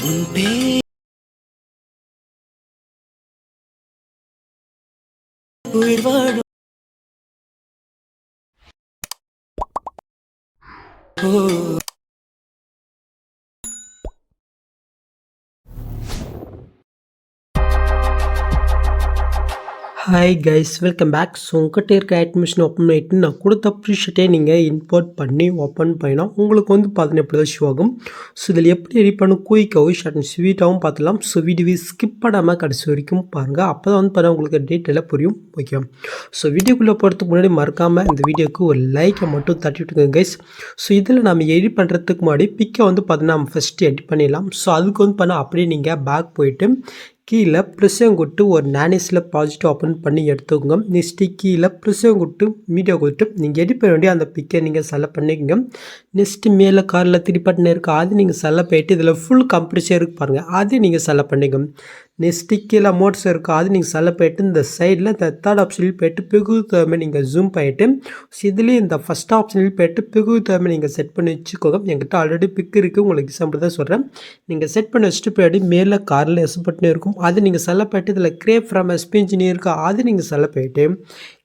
உன் பேர் உயிர் வாழும் ஓ hi guys welcome back. So உங்கள்கிட்ட இருக்க அட்மிஷன் ஓப்பன் பண்ணிட்டு நான் கொடுத்த ப்ரீஷீட்டே நீங்கள் இம்போர்ட் பண்ணி ஓப்பன் பண்ணினா உங்களுக்கு வந்து பார்த்தீங்கன்னா எப்படி தான் ஷோ ஆகும். ஸோ இதில் எப்படி எடிட் பண்ண குயிக்காகவும் ஷார்ட் அண்ட் ஸ்வீட்டாகவும் பார்த்துலாம். ஸோ வீடியோவை ஸ்கிப் பண்ணாமல் கடைசி வரைக்கும் பாருங்கள். அப்போ தான் வந்து பார்த்தா உங்களுக்கு டீட்டெயிலாக புரியும். ஓகே, ஸோ வீடியோக்குள்ளே போகிறதுக்கு முன்னாடி மறக்காமல் இந்த வீடியோக்கு ஒரு லைக்கை மட்டும் தட்டி விட்டுங்க கைஸ். ஸோ இதில் நம்ம எடிட் பண்ணுறதுக்கு முன்னாடி பிக்கை வந்து பார்த்தீங்கன்னா நம்ம ஃபஸ்ட்டு எடிட் பண்ணிடலாம். ஸோ அதுக்கு வந்து பண்ணால் அப்படியே நீங்கள் பேக் போயிட்டு கீழே ப்ரெஸ்ஸையும் கொடுத்து ஒரு நானிஸில் ப்ராஜெக்ட் ஓப்பன் பண்ணி எடுத்துக்கோங்க. நெக்ஸ்ட்டு கீழே ப்ரெஸ்ஸையும் கொடுத்து மீடியோ கொடுத்து நீங்கள் எடிட் பண்ண வேண்டிய அந்த பிக்கை நீங்கள் செலக்ட் பண்ணிக்கோங்க. நெக்ஸ்ட்டு மேலே காரில் திரிப்பட்டின இருக்குது, அது நீங்கள் செலக்ட் பண்ணிட்டு இதில் ஃபுல் கம்ப்ரீஷன் இருக்குது பாருங்கள், அது நீங்கள் செலக்ட் பண்ணிக்கோங்க. நெக்ஸ்ட்டு கீழே மோட்ஸ் இருக்குது, அது நீங்கள் செலக்ட் பண்ணிட்டு இந்த சைடில் இந்த தேர்ட் ஆப்ஷனில் போய்ட்டு பிகு தகுமை நீங்கள் ஜூம் பண்ணிவிட்டு இதுலேயும் இந்த ஃபஸ்ட் ஆப்ஷனில் போய்ட்டு பிகு தகுமை நீங்கள் செட் பண்ணி வச்சுக்கோங்க. என்கிட்ட ஆல்ரெடி பிக் இருக்குது, உங்களுக்கு எக்ஸாம்பிள் தான் சொல்கிறேன். நீங்கள் செட் பண்ணி வச்சுட்டு போய்ட்டு மேலே காரில் எஸ் பட்டன் இருக்கும், அது நீங்கள் செலக்ட் பண்ணிட்டு இதில் கிரேப் ஃப்ரம் எஸ்பிஎன்ஜினி இருக்கா, அது நீங்கள் செலக்ட் பண்ணிட்டு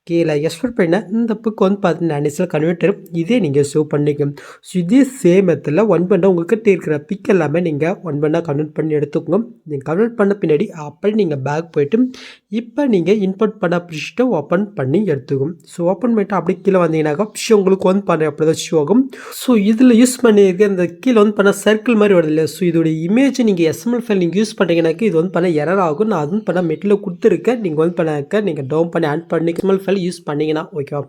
கீழே எக்ஸ்போர்ட் பண்ண இந்த புக் வந்து பார்த்தீங்கன்னா அனிஸில் கன்வெர்ட்டர் இதே நீங்கள் சேவ் பண்ணிக்கணும். ஸோ இதே சேம் மெத்தில் ஒன் பண்ண உங்கள்கிட்ட இருக்கிற பிக் எல்லாமே நீங்கள் ஒன் பண்ணால் கன்வெர்ட் பண்ணி எடுத்துக்கோங்க. நீங்கள் கன்வெர்ட் பண்ண பின்னாடி அப்படி நீங்கள் பேக் போய்ட்டு இப்போ நீங்கள் இன்புட் பண்ண ப்ரிஷ்ட்டை ஓப்பன் பண்ணி எடுத்துக்கும். ஸோ ஓப்பன் பண்ணிட்டு அப்படி கீழே வந்தீங்கன்னாக்கா உங்களுக்கு வந்து பண்ண அப்படி தான் ஷோ ஆகும். ஸோ இதில் யூஸ் பண்ணியிருக்க இந்த கீழே வந்து பண்ண சர்க்கிள் மாதிரி வருது இல்லையா, ஸோ இதோடைய இமேஜ் நீங்கள் எஸ்எம்எல் ஃபைல் நீங்கள் யூஸ் பண்ணுறீங்கன்னாக்கா இது வந்து பண்ண எரர் ஆகும். நான் அது வந்து பண்ண மெட்டில் கொடுத்துருக்கேன், நீங்கள் வந்து பண்ணாக்க நீங்கள் டவுன் பண்ணி ஆட் பண்ணி எஸ்எம்எல் ஃபைல் யூஸ் பண்ணிங்கன்னா ஓகேவா.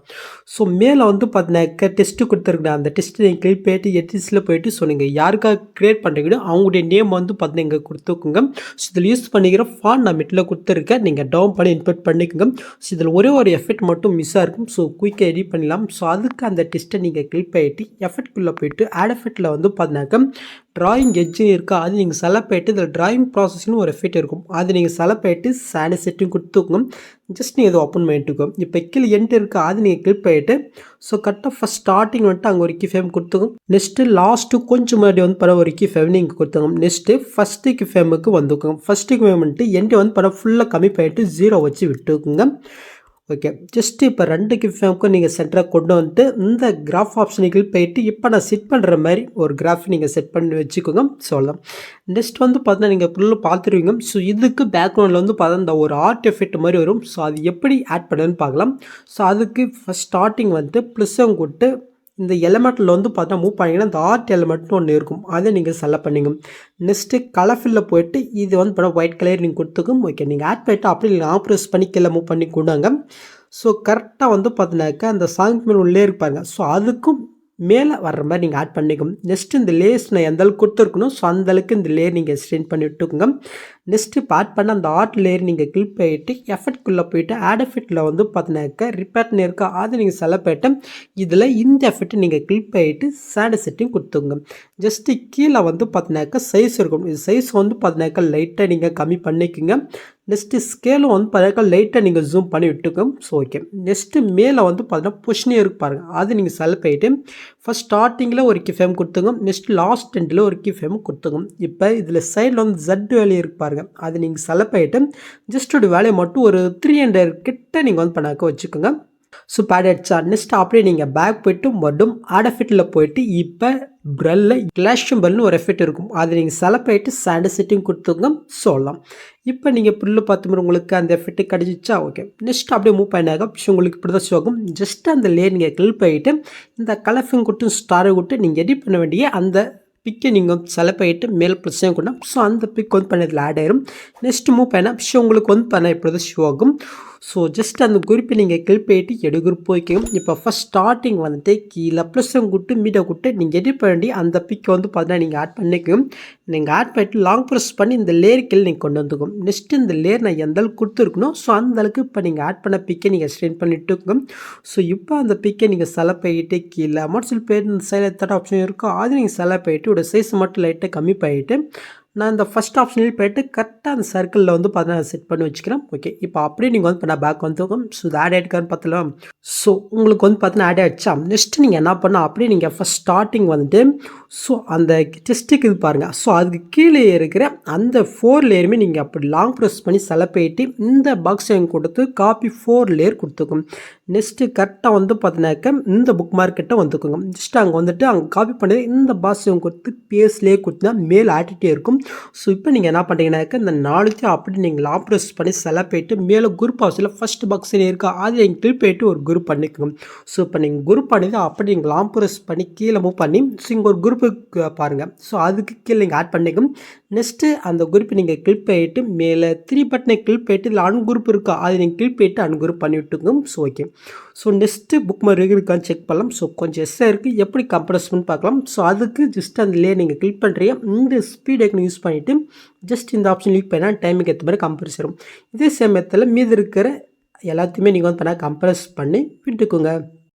ஸோ மேலே வந்து பார்த்தீங்கன்னாக்க டெஸ்ட்டு கொடுத்துருக்குறேன், அந்த டெஸ்ட்டு நீங்கள் கிளிக் போய்ட்டு எடிட்ஸில் போய்ட்டு ஸோ நீங்கள் யாருக்காக க்ரியேட் பண்ணுறீங்களோ அவங்களுடைய நேம் வந்து பார்த்தீங்கன்னா இங்கே கொடுத்துக்கோங்க. ஸோ இதில் யூஸ் பண்ணிக்கிற ஃபான் நான் மிட்டில் கொடுத்துருக்கேன், நீங்கள் டவுன் பண்ணி இன்புட் பண்ணிக்கோங்க. ஸோ இதில் ஒரே ஒரு எஃபெக்ட் மட்டும் மிஸ்ஸாக இருக்கும், ஸோ குயிக்காக எடிட் பண்ணலாம். ஸோ அதுக்கு அந்த டெஸ்ட்டை நீங்கள் கிளிக் பண்ணிட்டு எஃபெக்ட்குள்ளே போய்ட்டு ஆட் எஃபெக்ட்டில் வந்து பார்த்தீங்கன்னாக்க ட்ராயிங் எட்ஜுன்னு இருக்கா, அது நீங்கள் செலக்ட் பண்ணிட்டு இதில் ட்ராயிங் ப்ராசஸ்னு ஒரு எஃபெக்ட் இருக்கும், அது நீங்கள் செலக்ட் பண்ணிட்டு சாண்ட் செட்டிங் கொடுத்துக்கோங்க. ஜஸ்ட் நீங்கள் இதை ஓப்பன் பண்ணிட்டுக்கோ. இப்போ கீழே என்ட்டு இருக்கா, அது நீங்கள் கிளிக் பண்ணிட்டு ஸோ கரெக்டாக ஃபஸ்ட் ஸ்டார்டிங் வந்துட்டு அங்கே ஒரு கீ ஃபேம் கொடுத்துக்கோங்க. நெக்ஸ்ட்டு லாஸ்ட்டு கொஞ்சம் முன்னாடி வந்து படம் ஒரு கீ ஃபேம் நீங்கள் கொடுத்துக்கோங்க. நெக்ஸ்ட்டு ஃபஸ்ட்டு கீ ஃபேமுக்கு வந்துக்கோங்க. ஃபஸ்ட்டு கீ ஃபேம் வந்துட்டு என்ட்டு வந்து படம் ஃபுல்லாக கம்மி பண்ணிட்டு 0 வச்சு விட்டுக்குங்க. ஓகே, ஜஸ்ட்டு இப்போ 2 கீ ஃபேமுக்கும் நீங்கள் சென்டராக கொண்டு வந்துட்டு இந்த கிராஃப் ஆப்ஷனுக்கு போயிட்டு இப்போ நான் செட் பண்ணுற மாதிரி ஒரு கிராஃப் நீங்கள் செட் பண்ணி வச்சுக்கோங்க. சொல்லலாம். நெக்ஸ்ட் வந்து பார்த்தீங்கன்னா நீங்கள் ஃபுல்லாக பார்த்துருவீங்க. ஸோ இதுக்கு பேக்ரவுண்டில் வந்து பார்த்தா இந்த ஒரு ஆர்ட் எஃபெக்ட் மாதிரி வரும். ஸோ அது எப்படி ஆட் பண்ணுன்னு பார்க்கலாம். ஸோ அதுக்கு ஃபஸ்ட் ஸ்டார்டிங் வந்து ப்ளஸ்ஸும் கொடுத்து இந்த எலிமெண்ட்டில் வந்து பார்த்தா மூவ் பண்ணிங்கன்னா இந்த ஆர்ட் எலிமெண்ட்னு ஒன்று இருக்கும், அதை நீங்கள் செலக்ட் பண்ணிங்க. நெக்ஸ்ட்டு கலர்ஃபில்லில் போய்ட்டு இது வந்து பார்த்தா ஒயிட் கலர் நீங்கள் கொடுத்துக்கும். ஓகே, நீங்கள் ஆட் பண்ணிட்டு அப்படி நீங்கள் ஆப்ரஸ் பண்ணி கீழே மூவ் பண்ணி கொண்டாங்க. ஸோ கரெக்டாக வந்து பார்த்தினாக்கா அந்த சாங் மேல் உள்ளே இருப்பாங்க. ஸோ அதுக்கும் மேலே வர்ற மாதிரி நீங்கள் ஆட் பண்ணிக்கணும். நெக்ஸ்ட்டு இந்த லேயர்ஸ் நான் எந்த அளவுக்கு கொடுத்துருக்கணும், ஸோ அந்தளவுக்கு இந்த லேயர் நீங்கள் எக்ஸ்டெண்ட் பண்ணி விட்டுக்கோங்க. நெக்ஸ்ட்டு இப்போ ஆட் பண்ண அந்த ஆர்ட் லேயர் நீங்கள் கிளிக் பண்ணிட்டு எஃபெக்ட்குள்ளே போய்ட்டு ஆட் எஃபெக்ட்டில் வந்து பார்த்தினாக்கா ரிப்பேர்ட்னு இருக்கா, அதை நீங்கள் செலக்ட் பண்ணிட்டு இதில் இந்த எஃபெக்ட் நீங்கள் கிளிக் பண்ணிட்டு சாண்ட் செட்டிங் கொடுத்துங்க. ஜஸ்ட்டு கீழே வந்து பார்த்தினாக்கா சைஸ் இருக்கும், இது சைஸ் வந்து பார்த்தினாக்கா லைட்டாக நீங்கள் கம்மி பண்ணிக்கோங்க. நெக்ஸ்ட்டு ஸ்கேலும் வந்து பார்த்தீங்கன்னா லைட்டாக நீங்கள் ஜூம் பண்ணி விட்டுக்கோங்க. ஸோ ஓகே, நெக்ஸ்ட்டு மேலே வந்து பார்த்தீங்கன்னா பொசிஷனே இருக்கு பாருங்கள், அது நீங்கள் செலக்ட் பண்ணிட்டு ஃபஸ்ட் ஸ்டார்டிங்கில் ஒரு கீ ஃபேம் கொடுத்துங்க. நெக்ஸ்ட் லாஸ்ட் எண்டில் ஒரு கீ ஃபேம் கொடுத்துங்க. இப்போ இதில் சைடில் வந்து ஜட் வேலையை இருக்கு பாருங்கள், அது நீங்கள் செலக்ட் பண்ணிட்டு ஜஸ்ட் ஒரு வேலையை மட்டும் ஒரு 300 கிட்ட நீங்கள் வந்து பண்ணாக்க வச்சுக்கோங்க. ஸோ பேட் ஆயிடுச்சா. நெக்ஸ்ட் அப்படியே நீங்கள் பேக் போய்ட்டு மட்டும் ஆட் எஃபெக்ட்டில் போய்ட்டு இப்போ ப்ரல்ல கிளாஷ் சிம்பல்னு ஒரு எஃபெக்ட் இருக்கும், அதை நீங்கள் செலக்ட் பண்ணிட்டு சாண்ட் செட்டிங் கொடுத்துங்க. சொல்லலாம். இப்போ நீங்கள் புல்லு பார்த்து உங்களுக்கு அந்த எஃபெக்ட் கிடச்சிச்சா. ஓகே, நெக்ஸ்ட் அப்படியே மூவ் பண்ணாங்க உங்களுக்கு இப்படி தான் ஆகும். ஜஸ்ட் அந்த லேயர் நீங்கள் கிளிக் பண்ணிட்டு இந்த கலர்ஃபிங் கொடுத்து ஸ்டாரை விட்டு நீங்கள் எடிட் பண்ண வேண்டிய அந்த பிக்கை நீங்கள் செலக்ட் பண்ணிட்டு மேல் ப்ளஸ்ஸையும் கொண்டா. ஸோ அந்த பிக் வந்து பண்ணதில் ஆட் ஆயிரும். நெக்ஸ்ட் மூவ் பண்ணால் உங்களுக்கு வந்து பண்ண இப்படி தான் ஷோ ஆகும். ஸோ ஜஸ்ட் அந்த குரூப்பை நீங்கள் கிளிக் பண்ணிட்டு எடு குரூப் வைக்கணும். இப்போ ஃபஸ்ட் ஸ்டார்டிங் வந்துட்டு கீழே ப்ளஸ்ஸும் கூட்டு மீடியா கூட்டு நீங்கள் எடிட் பண்ணி அந்த பிக்கை வந்து பார்த்தீங்கன்னா நீங்கள் ஆட் பண்ணிக்கணும். நீங்கள் ஆட் பண்ணிட்டு லாங் ப்ரெஸ் பண்ணி இந்த லேயர் கீழே நீங்கள் கொண்டு வந்துக்கும். நெக்ஸ்ட்டு இந்த லேயர் நான் எந்த அளவுக்கு கொடுத்துருக்கணும், ஸோ அந்த அளவுக்கு இப்போ நீங்கள் ஆட் பண்ண பிக்கை நீங்கள் எக்ஸ்டெண்ட் பண்ணிட்டுருக்கோம். ஸோ இப்போ அந்த பிக்கை நீங்கள் செலக்ட் பண்ணிட்டு கீழே அமௌண்ட் பேர் சைடில் தேர்ட் ஆப்ஷன் இருக்கும், அது நீங்கள் செலக்ட் பண்ணிட்டு ஒரு சைஸ் மட்டும் லைட்டாக கம்மி பண்ணிவிட்டு நான் இந்த ஃபஸ்ட் ஆப்ஷனில் போய்ட்டு கரெக்டாக அந்த சர்க்கிளில் வந்து பார்த்தீங்கன்னா செட் பண்ணி வச்சுக்கிறேன். ஓகே, இப்போ அப்படியே நீங்கள் வந்து பண்ண பேக் வந்துக்கும். ஸோ இது ஆட் ஆகிட்டுக்கான்னு பார்த்தலாம். ஸோ உங்களுக்கு வந்து பார்த்தீங்கன்னா ஆட் ஆகிடுச்சா. நெக்ஸ்ட் நீங்கள் என்ன பண்ணால் அப்படியே நீங்கள் ஃபஸ்ட் ஸ்டார்டிங் வந்துட்டு ஸோ அந்த டெஸ்ட்டுக்கு இது பாருங்கள். ஸோ அதுக்கு கீழே இருக்கிற அந்த 4 லேயருமே நீங்கள் அப்படி லாங் ப்ரெஸ் பண்ணி செலப்பேட்டி இந்த பாக்ஸ் கொடுத்து காப்பி 4 லேயர் கொடுத்துக்கும். நெக்ஸ்ட்டு கரெக்டாக வந்து பார்த்தீங்கன்னாக்க இந்த புக் மார்க்கெட்டை வந்துக்குங்க. ஜஸ்ட் அங்கே வந்துட்டு அங்கே காப்பி பண்ணி இந்த பாக்ஸ் கொடுத்து பேஸ்லேயே கொடுத்தா மேல் ஆட்டிகிட்டே இருக்கும். ஸோ இப்போ நீங்கள் என்ன பண்ணுறீங்கன்னாக்க இந்த 4 அப்படி நீங்கள் லாங் ப்ரெஸ் பண்ணி செலப்பேட்டு மேலே குரூப் ஹவுஸில் ஃபஸ்ட் பாக்ஸில் இருக்கா அது நீங்கள் கிளிக் போயிட்டு ஒரு குரூப் பண்ணிக்கோங்க. ஸோ இப்போ நீங்கள் குரூப் பண்ணி அப்படி நீங்கள் லாங் ப்ரெஸ் பண்ணி கீழே மூவ் பண்ணி ஸோ இங்கே ஒரு குரூப்புக்கு பாருங்கள். ஸோ அதுக்கு கீழே நீங்கள் ஆட் பண்ணிக்கும். நெக்ஸ்ட்டு அந்த குரூப்பை நீங்கள் கிளிக் பண்ணிட்டு மேலே 3 பட்டனை கிளிக் பண்ணிட்டு இதில் அன்குரூப் இருக்கா அது நீங்கள் கிளிக் பண்ணிட்டு அன்குரூப் பண்ணி விட்டுங்க. So okay, so next book mark இருக்கான்னு செக் பண்ணலாம். ஸோ கொஞ்சம் எஸ்ஸாக இருக்குது, எப்படி கம்ப்ரஸ் பண்ணி பார்க்கலாம். ஸோ அதுக்கு ஜஸ்ட் அதிலே நீங்கள் கிளிக் பண்ணுறீங்க. இந்த ஸ்பீட் ஐக்கனை யூஸ் பண்ணிவிட்டு ஜஸ்ட் இந்த ஆப்ஷன் கிளிக் பண்ணால் டைமுக்கு ஏற்ற மாதிரி கம்ப்ரஸ் வரும். இதே சமயத்தில் மீது இருக்கிற எல்லாத்தையுமே நீங்கள் வந்து பண்ணால் கம்ப்ரஸ் பண்ணி விட்டுக்குங்க.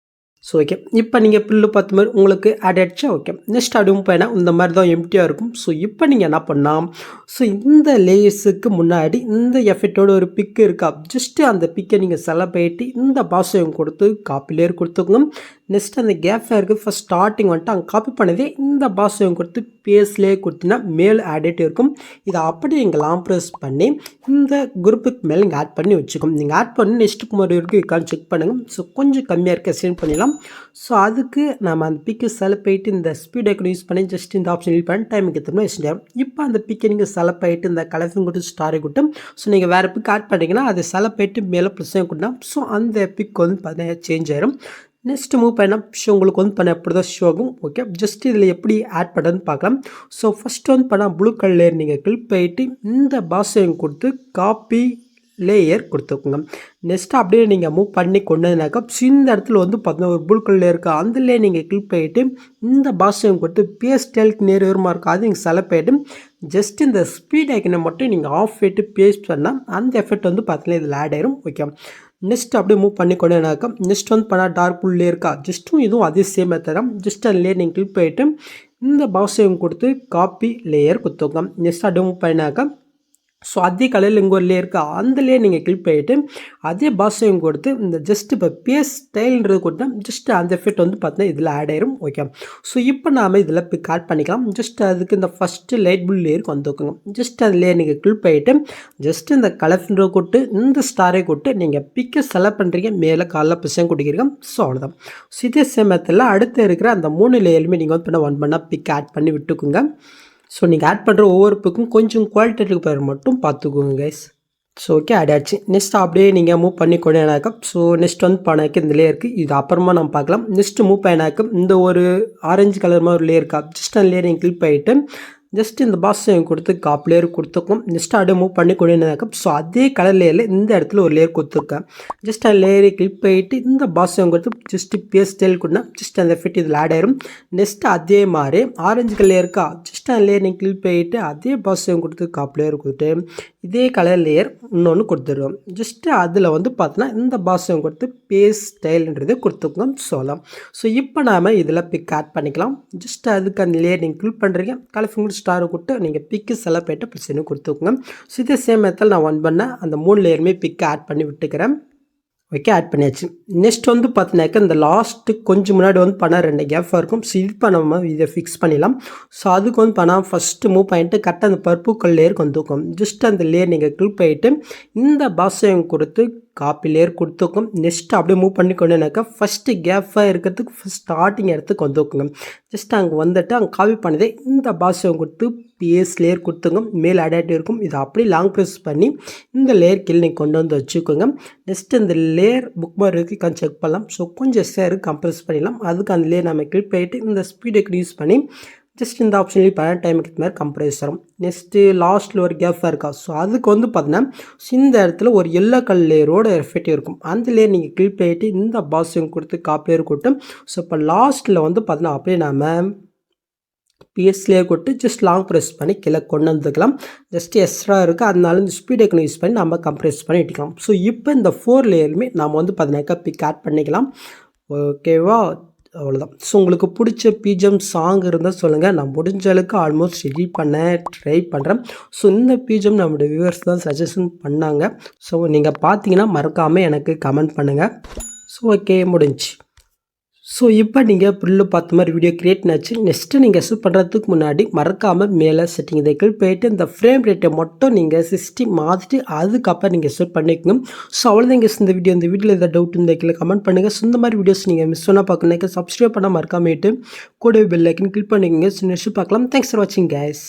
ஸோ ஓகே, இப்போ நீங்கள் புல்லு பார்த்த மாதிரி உங்களுக்கு ஆட் ஆகிடுச்சா. ஓகே, நெக்ஸ்ட் அதுவும் போயினா இந்த மாதிரி தான் எம்டியாக இருக்கும். ஸோ இப்போ நீங்கள் என்ன பண்ணால் ஸோ இந்த லேயர்ஸுக்கு முன்னாடி இந்த எஃபெக்டோட ஒரு பிக்கு இருக்கா ஜஸ்ட்டு அந்த பிக்கை நீங்கள் செலக்ட் பண்ணிட்டு இந்த பாஸையும் கொடுத்து காப்பி லேயர் கொடுத்துக்கணும். நெக்ஸ்ட் அந்த கேப் இருக்குது ஃபஸ்ட் ஸ்டார்டிங் வந்துட்டு அங்கே காப்பி பண்ணதே இந்த பாஸையும் கொடுத்து பேஸ்லேயே கொடுத்தீங்கன்னா மேல் ஆடிட்டு இருக்கும். இதை அப்படி நீங்கள் லாங் ப்ரெஸ் பண்ணி இந்த குரூப்புக்கு மேலே நீங்கள் ஆட் பண்ணி வச்சுக்கோம். நீங்கள் ஆட் பண்ணி நெக்ஸ்ட்டுக்கு மாதிரி இருக்குது இருக்கான்னு செக் பண்ணுங்கள். ஸோ கொஞ்சம் கம்மியாக இருக்க சென்ட் பண்ணிடலாம். ஸோ அதுக்கு நம்ம அந்த பிக்கு செலக்ட் பண்ணிட்டு இந்த ஸ்பீட் ஐக்கன் யூஸ் பண்ணி ஜஸ்ட் இந்த ஆப்ஷன் யூஸ் பண்ணி டைமுக்கு ஏற்றோம்னா எஸ்ட். இப்போ அந்த பிக்கை நீங்கள் செலக்ட் பண்ணிட்டு இந்த கலரிங் கொடுத்து ஸ்டாரை கொடுத்து ஸோ நீங்கள் வேறு பிக் ஆட் பண்ணிங்கன்னா அதை செலக்ட் பண்ணிட்டு மேலே ப்ளஸ் கொடுத்தா ஸோ அந்த பிக் வந்து பார்த்தீங்கன்னா சேஞ்ச் ஆயிரும். நெக்ஸ்ட் மூவ் பண்ண ஷோ உங்களுக்கு வந்து பண்ண எப்படி தான் ஷோ ஆகும். ஓகே, ஜஸ்ட் இதில் எப்படி ஆட் பண்ணுறதுன்னு பார்க்கலாம். ஸோ ஃபஸ்ட் வந்து பண்ணால் ப்ளூ கலர் நீங்கள் கிளிக் பண்ணிட்டு இந்த பாஸையும் கொடுத்து காப்பி லேயர் கொடுத்துக்கோங்க. நெக்ஸ்ட்டு அப்படியே நீங்கள் மூவ் பண்ணி கொண்டதுனாக்கா இந்த இடத்துல வந்து பார்த்தீங்கன்னா ஒரு ப்ளூ கலர் இருக்குது அதுலேயே நீங்கள் கிளிக் பண்ணிவிட்டு இந்த பாஸையும் கொடுத்து பேஸ்டலுக்கு நேரமாக இருக்கும் அது நீங்கள் செலக்ட் பண்ணிவிட்டு ஜஸ்ட் இந்த ஸ்பீட் ஐக்கனை மட்டும் நீங்கள் ஆஃப் பண்ணிட்டு பேஸ்ட் பண்ணால் அந்த எஃபெக்ட் வந்து பார்த்தீங்கன்னா இதில் ஆட் ஆயிரும். ஓகே, நெக்ஸ்ட் அப்படியே மூவ் பண்ணி கொண்டேனாக்கா நெக்ஸ்ட் வந்து பண்ணால் டார்க் புல்லே இருக்கா ஜஸ்ட்டும் இதுவும் அதே சேம் மெத்தடம் ஜஸ்ட் அந்த லேயர் நீங்கள் கிளிக் பண்ணிவிட்டு இந்த பாக்ஸையும் கொடுத்து காப்பி லேயர் கொடுத்துக்கோங்க. நெக்ஸ்ட் அப்படியே மூவ் பண்ணினாக்கா ஸோ அதே கலரில் இங்கே ஒரு லேயர் இருக்கா அந்த லேயர் நீங்கள் கிளிக் பண்ணிவிட்டு அதே பாக்ஸையும் கொடுத்து இந்த ஜஸ்ட் இப்போ பேஸ் ஸ்டைல்ன்றது கொடுத்தா ஜஸ்ட் அந்த எஃபெக்ட் வந்து பார்த்தீங்கன்னா இதில் ஆட் ஆயிரும். ஓகே, ஸோ இப்போ நாம் இதில் பிக் ஆட் பண்ணிக்கலாம். ஜஸ்ட் அதுக்கு இந்த ஃபஸ்ட்டு லைட் புல் லேயருக்கு வந்துக்கோங்க. ஜஸ்ட் அந்த லேயர் நீங்கள் கிளிக் பண்ணிவிட்டு ஜஸ்ட் இந்த கலர்ன்ற கொடுத்து இந்த ஸ்டாரை கொடுத்து நீங்கள் பிக்கை செலக்ட் பண்ணுறீங்க மேலே காலில் பிசையும் கொடுக்கிறீங்க. ஸோ அவ்வளோதான். ஸோ இதே சமயத்தில் அடுத்து இருக்கிற அந்த 3 லேயருமே நீங்கள் வந்து ஒன் பண்ணால் பிக் ஆட் பண்ணி விட்டுக்குங்க. ஸோ நீங்கள் ஆட் பண்ணுற ஒவ்வொரு பிக்கும் கொஞ்சம் குவாலிட்டேட்டிவ் பேர் மட்டும் பார்த்துக்கோங்க கைஸ். ஸோ ஓகே, ஆட் ஆச்சு. நெக்ஸ்ட் அப்படியே நீங்கள் மூவ் பண்ணி கொண்டாக்கா ஸோ நெக்ஸ்ட் வந்து பண்ணாக்க இந்த லேயர் இருக்குது இது அப்புறமா நம்ம பார்க்கலாம். நெக்ஸ்ட்டு மூவ் பண்ணினாக்க இந்த ஒரு ஆரஞ்சு கலர் மாதிரி ஒரு லேயர் இருக்கா ஜஸ்ட் அந்த லேயர் நீங்கள் கிளிக் பண்ணிவிட்டு ஜஸ்ட் இந்த பாக்ஸையும் கொடுத்து காப் லேயர் கொடுத்துக்கும். நெக்ஸ்ட் அப்படியே மூவ் பண்ணி கொண்டாக்க ஸோ அதே கலர் லேயரில் இந்த இடத்துல ஒரு லேயர் கொடுத்துருக்கேன். ஜஸ்ட் அந்த லேயரை கிளிக் பண்ணிட்டு இந்த பாக்ஸையும் கொடுத்து ஜஸ்ட் பேஸ் ஸ்டைல் கொடுத்தா ஜஸ்ட் அந்த எஃபெக்ட் இதில் ஆட் ஆயிரும். நெக்ஸ்ட் அதே மாதிரி ஆரஞ்சு கலர் இருக்கா ஜஸ்ட் அந்த லேயர் நீங்கள் கிளிக் பண்ணிட்டு அதே பாக்ஸையும் கொடுத்து காப் லேயர் கொடுத்து இதே கலர் லேயர் இன்னொன்று கொடுத்துருவோம். ஜஸ்ட்டு அதில் வந்து பார்த்தோன்னா இந்த பாக்ஸையும் கொடுத்து பேஸ் ஸ்டைல்ன்றது கொடுத்துக்கோங்க சொல்லலாம். ஸோ இப்போ நாம் இதில் பிக் ஆட் பண்ணிக்கலாம். ஜஸ்ட் அதுக்கு அந்த லேயர் நீங்கள் கிளிக் பண்ணுறீங்க கலர் ஸ்டாரை கொடுத்து நீங்கள் பிக்கு செலக்ட் பண்ணிட்டு ப்ளஸ் கொடுத்துக்கோங்க. ஸோ இதே சேம் மெத்தட் நான் ஒன் பண்ண அந்த 3 லேயருமே பிக்கு ஆட் பண்ணி விட்டுக்கிறேன். ஓகே, ஆட் பண்ணியாச்சு. நெக்ஸ்ட் வந்து பார்த்தீங்கன்னாக்கா இந்த லாஸ்ட்டு கொஞ்சம் முன்னாடி வந்து பண்ணால் 2 கேஃபாக இருக்கும். ஸோ இது பண்ணாமல் இதை ஃபிக்ஸ் பண்ணிடலாம். ஸோ அதுக்கு வந்து பண்ணால் ஃபஸ்ட்டு மூவ் பண்ணிட்டு கரெக்டாக அந்த பர்பிள் லேயருக்கு வந்துக்கும். ஜஸ்ட் அந்த லேயர் நீங்கள் கிளிக் பண்ணிட்டு இந்த பாக்ஸையும் கொடுத்து காப்பி லேயர் கொடுத்துக்கும். நெக்ஸ்ட் அப்படியே மூவ் பண்ணி கொண்டுனாக்கா ஃபஸ்ட்டு கேஃபாக இருக்கிறதுக்கு ஃபஸ்ட் ஸ்டார்டிங் இடத்துக்கு வந்துக்குங்க. ஜஸ்ட் அங்கே வந்துட்டு அங்கே காப்பி பண்ணதே இந்த பாக்ஸையும் கொடுத்து பேஸ் லேயர் கொடுத்துங்க மேல் ஆடாட்டி இருக்கும். இதை அப்படியே லாங் ப்ரெஸ் பண்ணி இந்த லேயர் கீழே நீங்கள் கொண்டு வந்து வச்சுக்கோங்க. நெக்ஸ்ட் இந்த லேயர் புக் மார்க் இருக்குது கொஞ்சம் செக் பண்ணலாம். ஸோ கொஞ்சம் சேர் கம்ப்ரெஸ் பண்ணிடலாம். அதுக்கு அந்த லேயர் நம்ம கிளிக் பண்ணிட்டு இந்த ஸ்பீடை யூஸ் பண்ணி ஜஸ்ட் இந்த ஆப்ஷன்லேயே பண்ண டைமுக்கு மாதிரி கம்ப்ரெஸ் ஆகும். நெக்ஸ்ட்டு லாஸ்ட்டில் ஒரு கேஃபாக இருக்கா ஸோ அதுக்கு வந்து பார்த்தீங்கன்னா இந்த இடத்துல ஒரு எல்லோ கலர் லேயரோட எஃபெக்ட் இருக்கும். அந்த லேயர் நீங்கள் கிளிக் பண்ணிட்டு இந்த பாக்ஸையும் கொடுத்து காப்பி லேயர் கொடுத்து ஸோ இப்போ லாஸ்ட்டில் வந்து பார்த்தீங்கன்னா அப்படியே நாம் பிஎஸ்லேயே கொடுத்து ஜஸ்ட் லாங் ப்ரெஸ் பண்ணி கீழே கொண்டு வந்துக்கலாம். ஜஸ்ட் எக்ஸ்ட்ரா இருக்குது அதனால இந்த ஸ்பீட் ஐக்கனை யூஸ் பண்ணி நம்ம கம்ப்ரெஸ் பண்ணி விட்டுக்கலாம். ஸோ இப்போ இந்த 4 லேயருமே நம்ம வந்து பார்த்தீங்கன்னாக்கா பிக் ஆட் பண்ணிக்கலாம். ஓகேவா? அவ்வளோதான். ஸோ உங்களுக்கு பிடிச்ச பிஜிஎம் சாங் இருந்தால் சொல்லுங்கள். நான் முடிஞ்ச அளவுக்கு ஆல்மோஸ்ட் ரெடி பண்ண ட்ரை பண்ணுறேன். ஸோ இந்த பிஜிஎம் நம்மளுடைய வியூவர்ஸ் தான் சஜஷன் பண்ணாங்க. ஸோ நீங்கள் பார்த்தீங்கன்னா மறக்காமல் எனக்கு கமெண்ட் பண்ணுங்கள். ஸோ ஓகே, முடிஞ்சு. ஸோ இப்போ நீங்கள் புல்லு பார்த்த மாதிரி வீடியோ கிரியேட் ஆச்சு. நெக்ஸ்ட்டு நீங்கள் ஷூட் பண்ணுறதுக்கு முன்னாடி மறக்காமல் மேலே செட்டிங் இதைக்குள் போயிட்டு இந்த ஃப்ரேம் ரேட்டை மட்டும் நீங்கள் 60 மாற்றிட்டு அதுக்கப்புறம் நீங்கள் ஷூட் பண்ணிக்கோங்க. ஸோ அவ்வளோதான் இங்கே இந்த வீடியோவில் எதாவது டவுட் இந்த கீழே கமெண்ட் பண்ணுங்கள். ஸோ இந்த மாதிரி வீடியோஸ் நீங்கள் மிஸ் பண்ணால் பார்க்கணும். சப்ஸ்கிரைப் பண்ணால் மறக்காமட்டு கூட பெல் ஐக்கன் கிளிக் பண்ணிக்கோங்க. ஸோ நெக்ஸ்ட் பார்க்கலாம். தேங்க்ஸ் ஃபார் வாட்சிங் கைஸ்.